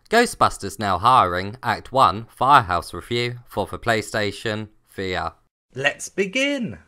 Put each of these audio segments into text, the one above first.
Ghostbusters now hiring Act 1 Firehouse review for the PlayStation VR. Let's begin!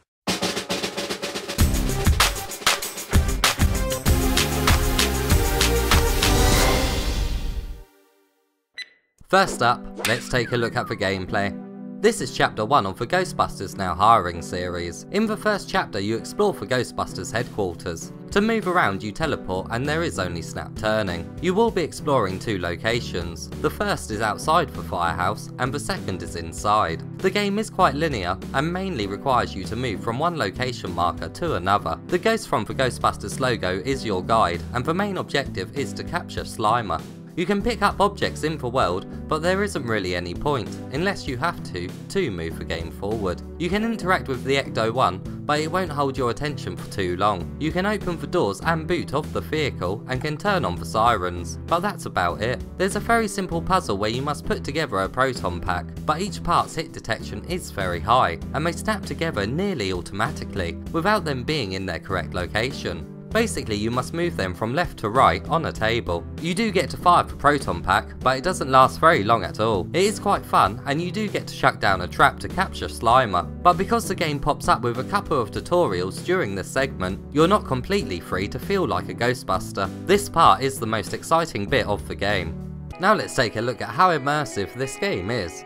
First up, let's take a look at the gameplay. This is Chapter 1 of the Ghostbusters Now Hiring series. In the first chapter you explore the Ghostbusters headquarters. To move around you teleport and there is only snap turning. You will be exploring two locations. The first is outside the firehouse and the second is inside. The game is quite linear and mainly requires you to move from one location marker to another. The ghost from the Ghostbusters logo is your guide and the main objective is to capture Slimer. You can pick up objects in the world, but there isn't really any point, unless you have to move the game forward. You can interact with the Ecto-1, but it won't hold your attention for too long. You can open the doors and boot of the vehicle and can turn on the sirens, but that's about it. There's a very simple puzzle where you must put together a proton pack, but each part's hit detection is very high, and they snap together nearly automatically, without them being in their correct location. Basically you must move them from left to right on a table. You do get to fire the proton pack, but it doesn't last very long at all. It is quite fun and you do get to shut down a trap to capture Slimer, but because the game pops up with a couple of tutorials during this segment, you're not completely free to feel like a Ghostbuster. This part is the most exciting bit of the game. Now let's take a look at how immersive this game is.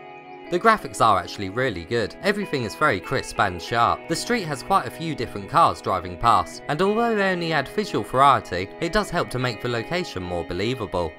The graphics are actually really good, everything is very crisp and sharp. The street has quite a few different cars driving past, and although they only add visual variety, it does help to make the location more believable.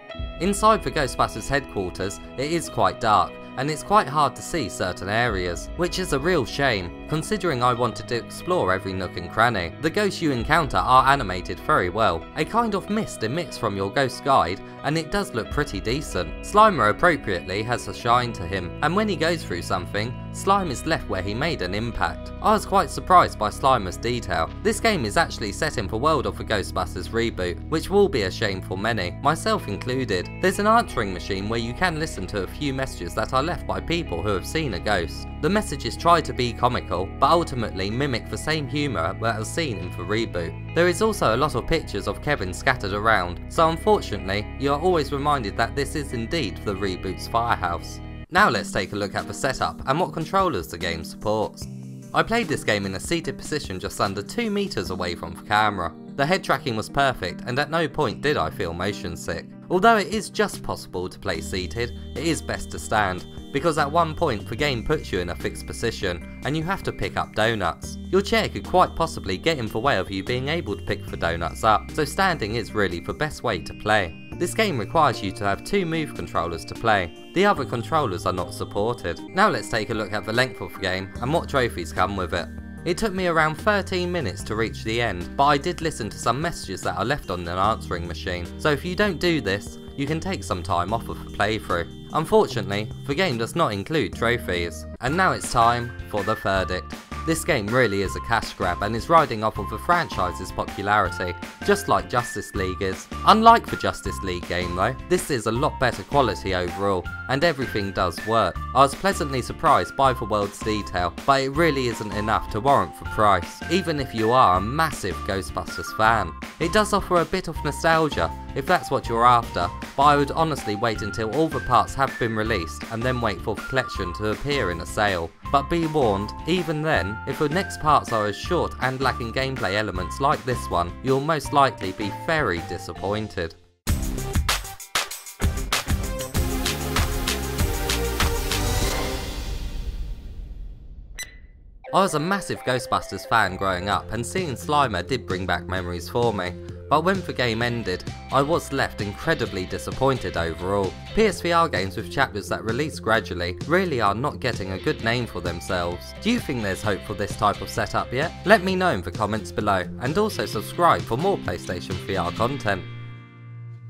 Inside the Ghostbusters headquarters, it is quite dark, and it's quite hard to see certain areas, which is a real shame, considering I wanted to explore every nook and cranny. The ghosts you encounter are animated very well. A kind of mist emits from your ghost guide, and it does look pretty decent. Slimer appropriately has a shine to him, and when he goes through something, Slime is left where he made an impact. I was quite surprised by Slimer's detail. This game is actually set in the world of the Ghostbusters reboot, which will be a shame for many, myself included. There's an answering machine where you can listen to a few messages that are left by people who have seen a ghost. The messages try to be comical, but ultimately mimic the same humour that was seen in the reboot. There is also a lot of pictures of Kevin scattered around, so unfortunately you are always reminded that this is indeed the reboot's Firehouse. Now let's take a look at the setup and what controllers the game supports. I played this game in a seated position just under 2 meters away from the camera. The head tracking was perfect and at no point did I feel motion sick. Although it is just possible to play seated, it is best to stand, because at one point the game puts you in a fixed position and you have to pick up donuts. Your chair could quite possibly get in the way of you being able to pick the donuts up, so standing is really the best way to play. This game requires you to have 2 move controllers to play. The other controllers are not supported. Now let's take a look at the length of the game and what trophies come with it. It took me around 13 minutes to reach the end, but I did listen to some messages that are left on an answering machine, so if you don't do this, you can take some time off of the playthrough. Unfortunately, the game does not include trophies. And now it's time for the verdict. This game really is a cash grab and is riding off of the franchise's popularity, just like Justice League is. Unlike the Justice League game though, this is a lot better quality overall, and everything does work. I was pleasantly surprised by the world's detail, but it really isn't enough to warrant the price, even if you are a massive Ghostbusters fan. It does offer a bit of nostalgia, if that's what you're after, but I would honestly wait until all the parts have been released and then wait for the collection to appear in a sale. But be warned, even then, if the next parts are as short and lacking gameplay elements like this one, you'll most likely be very disappointed. I was a massive Ghostbusters fan growing up, and seeing Slimer did bring back memories for me. But when the game ended, I was left incredibly disappointed overall. PSVR games with chapters that release gradually really are not getting a good name for themselves. Do you think there's hope for this type of setup yet? Let me know in the comments below, and also subscribe for more PlayStation VR content.